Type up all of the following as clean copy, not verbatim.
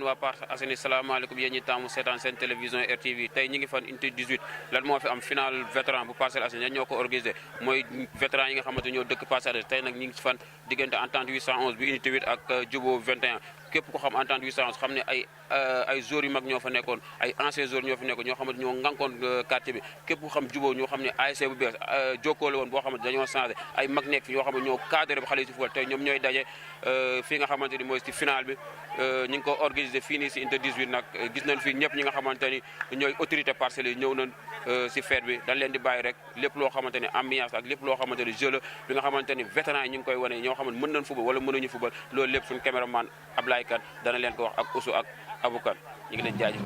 waa Parcelles Assainies salaamaaleykum yéen ñi taamu seetaan seen télévision RTV tey ñi ngi fan unité 18 lan moo fi am final vétéran bu Parcelles Assainies ñoo ko organisé mooy vétéran yi nga xamante ñoo dëkk Parcelles Assainies tey nag ñi ngi fan diggante entente 811 bi unité 8 ak Jubo 21 képp ko xam entente 811 xam ne ay joueurs yu mag ñoo fa nekkoon ay anciens joueurs ñoo fa nekkoon ñoo xamante ñoo ngànkoon quartier bi képp ko xam Jubo ñoo xam ne ASC bu bees jokkoo la woon boo xamante dañoo changé ay mag nekk fi ñoo xam ne ñoo cadré ba xale yi si football tey ñoom ñooy daje fii nga xamante ni mooy si final bi ñu ngi ko organisé fii nii si unité 18 nag gis nañ fi ñëpp ñi nga xamante ni ñooy autorité parcelles yi ñëw nañ si fête bi dañ leen di bàyyi rek lépp loo xamante ni ambiance ak lépp loo xamante ni jeu la bi nga xamante ni vétéran yi ñu ngi koy wane ñoo xamante mën nañ football wala mënuñu football loolu lépp suñu caméraman Ablaye Kane dana leen ko wax ak Oussou ak Abou Kane ñu ngi leen jaajëf.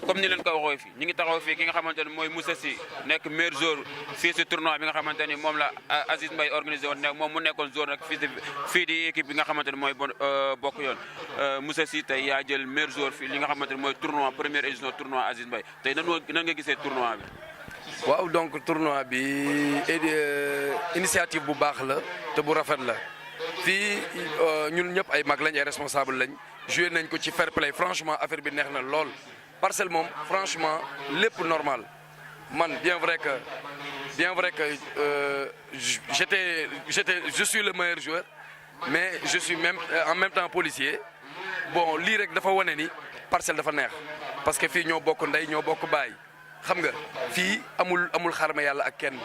comme ni leen ko waxoo fii ñi ngi taxaw fii ki nga xamante ni mooy Moussa Sy nekk meilleur joueur fii si tournoi bi nga xamante ni moom la Aziz Mbaye organisé woon nekk moom mu nekkoon joueur nag fii di équipe bi nga xamante ni mooy bokk yoon Moussa Sy tey yaa jël meilleur joueur fii li nga xamante ni mooy tournoi première édition tournoi Aziz Mbaye tey nan nga gisee tournoi bi. waaw donc tournoi bi initiative bu baax la te bu rafet la fii ñun ñëpp ay mag lañ ay responsable lañ joué nañ ko ci fair play franchement affaire bi neex na lool. Parcelles moom franchement lépp normal man bien vrai que je suis le meilleur joueur mais je suis même en même temps policier bon lii rek dafa wane ni Parcelles dafa neex parce que fii ñoo bokk ndey ñoo bokk baay xam nga fii amul xarma yàlla ak kenn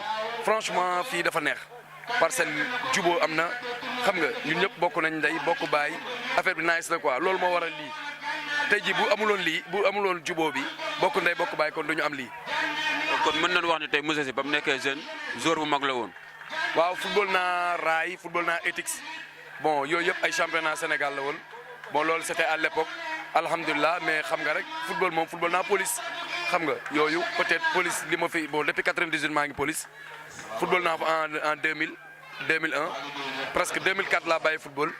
franchement fii dafa neex Parcelles juboo am na xam nga ñun ñëpp bokk nañ ndey bokk baay affaire bi nice na quoi loolu moo waral lii. tey jii bu amuloon jubóo bi bokk ndey bokk baay kon duñu am lii. kon mën nañu wax ne tey Moussa Sy ba mu nekkee jeune joueur bu mag la woon. waaw football naa raay football naa éthique bon yooyu yëpp ay championnat Sénégal la woon bon loolu c'était à l'époque alhamdulilah mais xam nga rek football naa police xam nga yooyu peut-être police li ma fi bon depuis 98 maa ngi police football naa fa en 2001 presque 2004 laa bàyyi football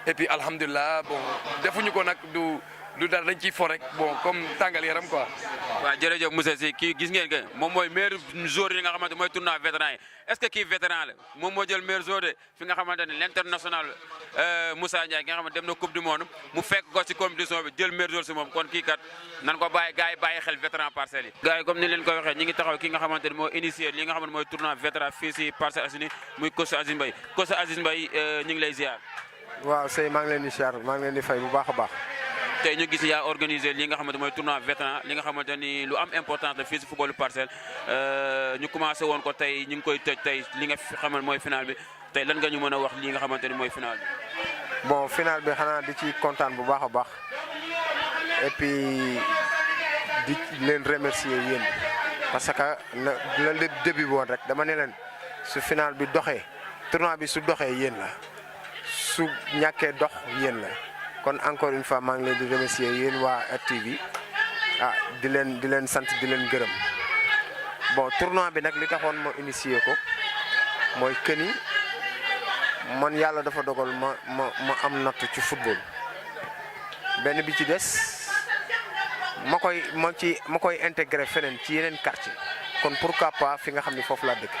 et puis alhamdulilah bon defuñu ko nag du dara dañ ciy fo rek bon comme tàngal yaram quoi. waaw jërëjëf Moussa Sy kii gis ngeen que moom mooy meilleur joueur yi nga xamante mooy tournoi vétéran yi est-ce que kii vétéran la moom moo jël meilleur joueur de fi nga xamante ne l'international Moussa Ndiaye ki nga xamante dem na coupe du monde mu fekk ko ci compétition bi jël meilleur joueur si moom kon kii kat nan ko bàyyi gars yi bàyyi xel vétéran Parcelles yi. gars yi comme ni leen ko waxee ñi ngi taxaw ki nga xamante ne moo initié li nga xamante mooy tournoi vétéran fii si Parcelles Assainies muy coach Aziz Mbaye coach Aziz Mbaye ñu ngi lay ziar. waaw Sey maa ngi leen di ziar maa ngi leen di fay bu baax a baax. tey ñu gis yaa organisé li nga xamante mooy tournoi vétéran li nga xamante ni lu am importance la fii si footballu Parcelles ñu commencé woon ko tey ñu ngi koy tëj tey li nga xamal mooy final bi tey lan nga ñu mën a wax li nga xamante ni mooy final bi. bon final bi xanaa di ci kontaan bu baax a baax et puis di leen remercier yéen parce que la début bi woon rek dama ne leen su final bi doxee tournoi bi su doxee yéen la su ñàkkee dox yéen la. kon encore une fois maa ngi leen di remercier yéen waa RTV di leen sant di leen gërëm bon tournoi bi nag li taxoon ma initier ko mooy que ni man yàlla dafa dogal ma am natt ci football benn bi ci des ma koy intégrer feneen ci yeneen quartier kon pourquoi pas fi nga xam ni foofu laa dëkk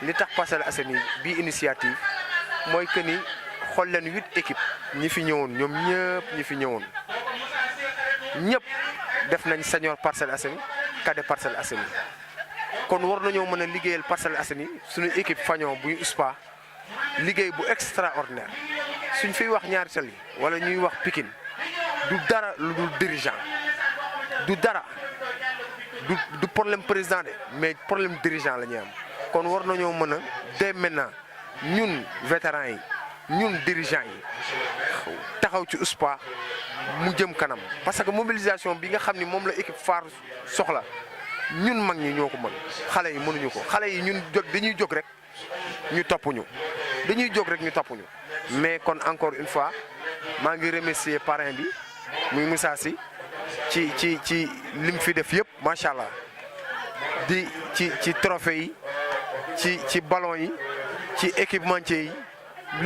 li tax Parcelles Assainies bi initiative mooy que ni xool leen 8 équipes ñi fi ñëwoon ñoom ñëpp def nañ senior Parcelles Assainies cadet Parcelles Assainies kon war nañoo mën a liggéeyal Parcelles Assainies suñu équipe fañon buy USPA liggéey bu extraordinaire suñ fiy wax ñaari tali wala ñuy wax Pikine du dara lu dul dirigeant du dara du problème président de mais problème dirigeant la ñuy am kon war nañoo mën a dès maintenant ñun vétérans yi ñun dirigeants yi taxaw ci USPA mu jëm kanam parce que mobilisation bi nga xam ni moom la équipe phare soxla ñun mag ñi ñoo ko mën xale yi mënuñu ko xale yi ñun dañuy jóg rek ñu toppuñu mais kon encore une fois maa ngi remercier parrain bi muy Moussa Sy ci lim fi def yëpp macha allah di ci trophée yi ci ballon yi ci équipementier yi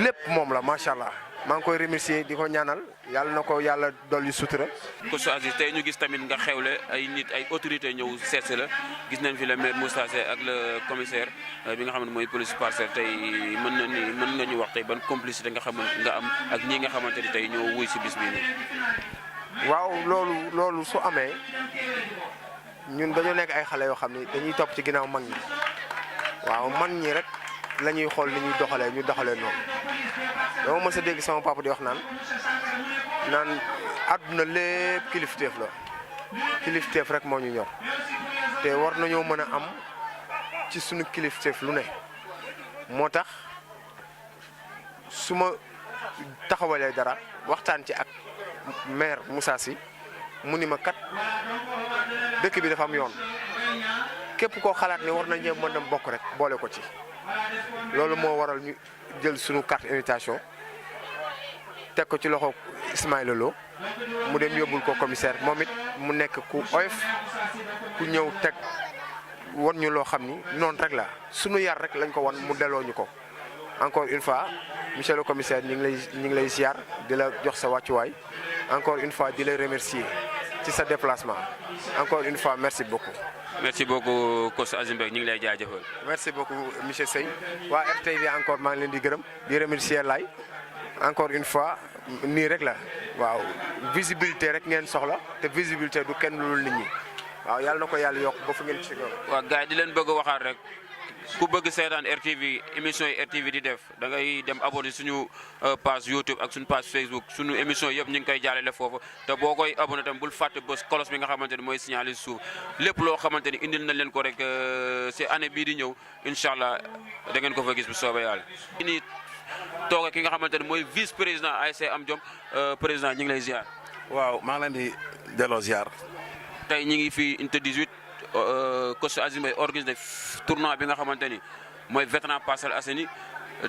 lépp moom la macha allah maa ngi koy remercier di ko ñaanal yàlla na ko yàlla dolli sutura. Coach Aziz tey ñu gis tamit nga xewle ay nit ay autorités ñëw seet si la gis nañ fi le maire Moussa Sy ak le commissaire bi nga xam ne mooy police Parcelles tey mën nga ñu wax tey ban complicité nga am ak ñi nga xamante ni tey ñoo wuy si bis bii nii. waaw loolu su amee ñun dañoo nekk ay xale yoo xam ni dañuy topp ci ginnaaw mag ñi waaw mag ñi rek la ñuy xool ni ñuy doxalee ñu doxalee noonu dama mës a dégg sama papa di wax naan àdduna lépp kilifteef la kilifteef rek moo ñu ñor te war nañoo mën a am ci sunu kilifteef lu ne moo tax su ma taxawalee dara waxtaan ci ak maire Moussa Sy mu ni ma kat dëkk bi dafa am yoon képp koo xalaat ne war nañu mën a bokk rek boole ko ci loolu moo waral ñu jël sunu carte invitation teg ko ci loxo Ismaïla Lo mu dem yóbbul ko commissaire moom it mu nekk ku oyof ku ñëw teg won ñu loo xam ni noonu rek la sunu yar rek lañ ko won mu delloo ñu ko. encore une fois monsieur le commissaire ñu ngi lay ziar di la jox sa wàccuwaay encore une fois di lay remercier ci sa déplacement encore une fois merci beaucoup. merci beaucoup coach Aziz Mbaye ñu ngi lay jaajëfal. merci beaucoup monsieur Seye waa RTV encore maa ngi leen di gërëm di remercier Laye encore une fois nii rek la waaw visibilité rek ngeen soxla te visibilité du kenn lul nit ñi waaw yàlla na ko yàlla yokk ba fu ngeen ci doon. waaw gars yi di leen bëgg a waxaat rek ku bëgg seetaan RTV émission yi RTV di def da ngay dem abonné suñu page YouTube ak suñu page Facebook suñu émission yëpp ñu ngi koy jàllale foofu te boo koy abonné tam bul fàtte bës cloche bi nga xamante ni mooy signaler suuf lépp loo xamante ni indil nañ leen ko rek ci année bii di ñëw incha allah da ngeen ko fa gis bu soobee yàlla. ni toog ki nga xamante ni mooy vice président ASC Am Jom président ñu ngi lay ziar. waaw maa ngi leen di delloo ziar. tey ñu ngi fi unité 18 coach Aziz Mbaye organisé tournoi bi nga xamante ni mooy vétéran Parcelles Assainies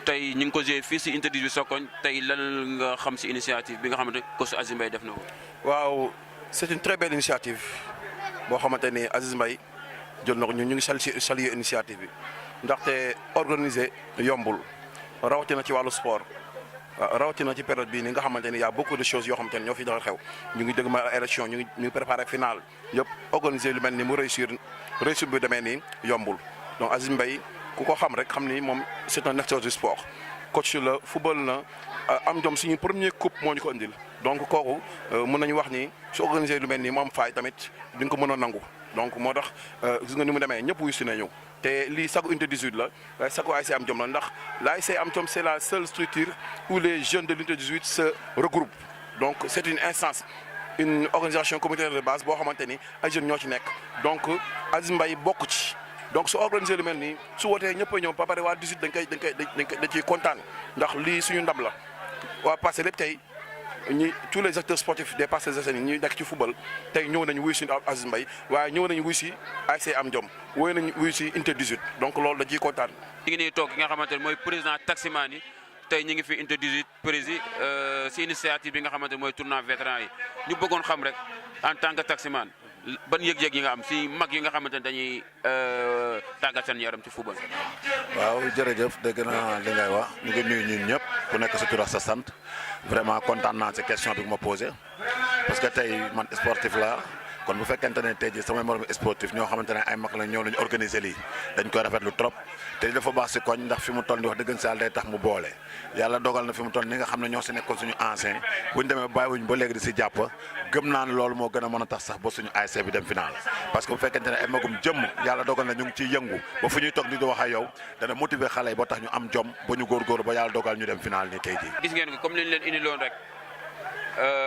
tey ñu ngi ko joué fii si unité 18 Sokone tey lan nga xam si initiative bi nga xamante ni coach Aziz Mbaye def na ko. waaw c'est une très belle initiative boo xamante ni Aziz Mbaye jël na ko ñu ngi saluer initiative bi ndaxte organiser yombul rawatina ci wàllu sport. rawatina ci période bii ni nga xamante ni y' a beaucoup de choses yoo xamante ni ñoo fi doon xew ñu ngi dëgg ma élection ñu ngi préparé final yëpp organiser lu mel ni mu réussir bi demee nii yombul donc Aziz Mbaye ku ko xam rek xam ni moom c' est un acteur du sport coach la football na Am Jom suñu premier coupe moo ñu ko indil donc kooku mën nañu wax ni su organiser lu mel nii mu am faay tamit di nga ko mën a nangu donc moo tax gis nga ni mu demee ñëpp wuyu si nañu te lii sagu unité 18 la waaye sagu ASC Am Jom la ndax l'ASC Am Jom c'est la seule structure où les jeunes de l'unité 18 se regroupent donc c'est une instance une organisation communautaire de base boo xamante ni ay jeunes ñoo ci nekk donc Aziz Mbaye bokk ci donc su organiser lu mel nii su wootee ñëpp a ñëw ba pare waa 18 dañ ciy kontaan ndax lii suñu ndam la waa passé lépp tey tous les acteurs sportifs des Parcelles Assainies ñi nekk ci football tey ñëw nañu wuyu si Aziz Mbaye waaye ñëw nañu wuyu si ASC Am Jom wooyu nañu wuyu si unité 18 donc loolu da ciy kontaan. ñu ngi nii toog ki nga xamante ne mooy président taximan yi tey ñu ngi fi unité 18 président si initiative bi nga xamante ne mooy tournoi vétéran yi ñu bëggoon xam rek en tant que taximan ban yëg-yëg yi nga am si mag yi nga xamante ne dañuy tàggat seen yaram ci football. waaw jërëjëf dégg naa li ngay wax ñu ngi nuyu ñun ñëpp ku nekk sa tur ak sa sant vraiment kontaan naa ci question bi ma posé parce que tey man sportif la kon bu fekkente ne tey jii samay morom sportif ñoo xamante ne ay mag la ñëw lañu organiser lii dañ koy rafetlu trop te dafa baax si koñ ndax fi mu toll ni wax dëgg saa day tax mu boole yàlla dogal na fi mu toll ni nga xam ne ñoo si nekkoon suñu ancien buñ demee bàyyiwuñ ba léegi di si jàpp gëm naa ne loolu moo gën a mën a tax sax ba suñu ASC bi dem final parce que bu fekkente ne ay magum jëmm yàlla dogal na ñu ngi ciy yëngu ba fu ñuy toog ni di wax ak yow dana motiver xale yi ba tax ñu am jom ba ñu góorgóorlu ba yàlla dogal ñu dem final ni tey jii. gis ngeen ko comme li ñu leen indi loon rek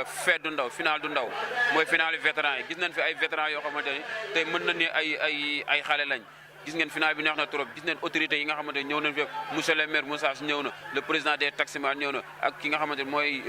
fête du ndaw final du ndaw mooy final vétéran yi gis nañ fi ay vétéran yoo xamante ni tey mën na ni ay xale lañ gis ngeen final bi neex na trop gis neen autorités yi nga xamante ni ñëw nañ fi monsieur le maire Moussa ñëw na le président des taximans ñëw na ak ki nga xamante ni mooy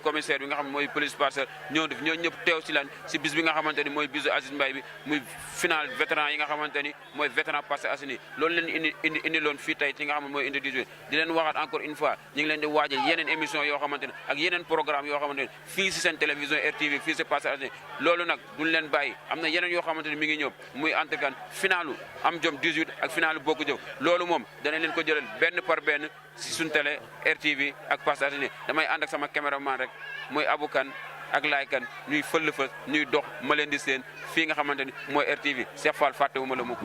commissaire bi nga xam ne mooy police parcelle ñëw na fi ñoo ñëpp teew si lan si bis bi nga xamante ni mooy bisu Aziz Mbaye bi muy final vétéran yi nga xamante ni mooy vétéran Parcelles Assainies loolu leen indi loon fii tey ci nga xam ne mooy indi 18 di leen waxaat encore une fois ñu ngi leen di waajal yeneen émission yoo xamante ni ak yeneen programme yoo xamante ni fii si seen télévision RTV fii si Parcelles Assainies loolu nag duñ leen bàyyi am na yeneen yoo xamante ni mi ngi ñëw muy entrekan finalu Am Jom 18 ak final bokku jëw loolu moom danañ leen ko jëlal benn par benn si suñ télé RTV ak Parcelles Assainies damay ànd ak sama caméraman rek muy Aboukan ak Laye Kane ñuy fël ñuy dox ma leen di seen fii nga xamante ni mooy RTV Cheikh Fall fàttewuma la mukk